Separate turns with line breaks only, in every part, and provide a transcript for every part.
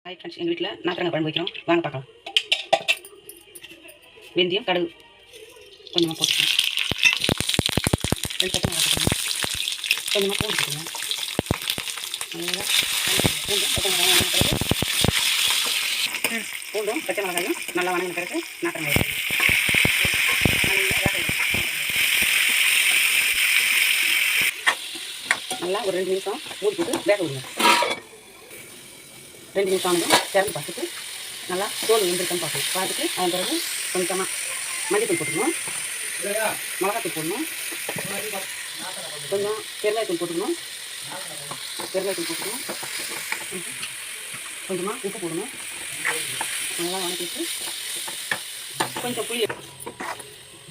Hi friends, எங்கள் வீட்டில் நாத்திரங்காய் குழம்பு வைக்கிறோம். வாங்க பார்க்கலாம். வெந்தயம், கடுகு கொஞ்சமாக போட்டுக்கணும். 2 பச்சை மிளகாய் போட்டுக்கணும். கொஞ்சமாக பூண்டு போட்டுக்கணும். நல்லா பூண்டும் பச்சை மிளகாயும் வணங்கின பிறகு பூண்டும் பச்சை மிளகாயும் நல்லா வணங்கின பிறகு நாத்திரங்காய் வைக்கணும். நல்லா ஒரு 2 நிமிஷம் மூடி போட்டு வேக விடுங்க. 2 நிமிஷம் ஆனதும் திறந்து பார்த்துட்டு நல்லா தோல் வெந்திருக்கான்னு பார்த்துட்டு அதன் பிறகு கொஞ்சமாக மஞ்சள் போட்டுக்கணும், மிளகாத்தூள் போடணும், கொஞ்சம் பெருங்காயத்தூள் போட்டுக்கணும், கொஞ்சமாக உப்பு போடணும். நல்லா வணக்கிட்டு கொஞ்சம் புளி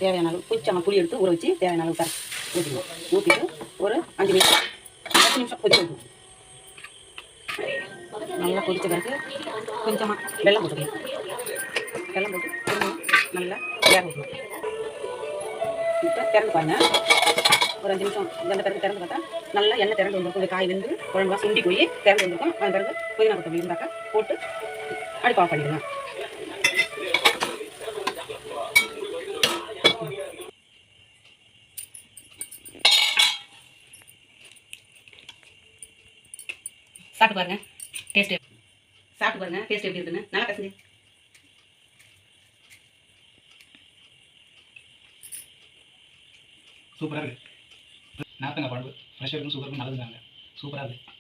தேவையான அளவு கொஞ்சமாக புளி எடுத்து ஊற வச்சு தேவையான அளவு ஊற்றிக்கணும். ஊற்றிட்டு ஒரு 5 நிமிஷம் 10 நிமிஷம் கொதிக்க வைக்கணும். நல்லா கொதித்த பிறகு கொஞ்சமாக வெல்லம் போட்டுக்கணும். வெல்லம் போட்டு நல்லா வேக வைக்கணும். இப்போ திறந்து பாருங்க. ஒரு 5 நிமிஷம் அந்த பிறகு திறந்து பார்த்தா நல்லா எண்ணெய் திறந்து வந்துருக்கும். இந்த காய் வந்து குழம்புலாம் சுண்டி போய் திறந்து வந்துருக்கும். அந்த பிறகு புதினா கொத்தமல்லி இருந்தாக்கா போட்டு அடுப்பு ஆஃப் பண்ணிடுங்க. சாப்பிட்டு பாருங்க டேஸ்ட் எப்படி இருக்குன்னு. நல்லா கசங்க.
சூப்பராக இருக்குது. நாத்தங்காய் குழம்பு ஃப்ரெஷ்ஷாக இருக்கும். சூப்பராக நல்லதுதாங்க. சூப்பராக இருக்குது.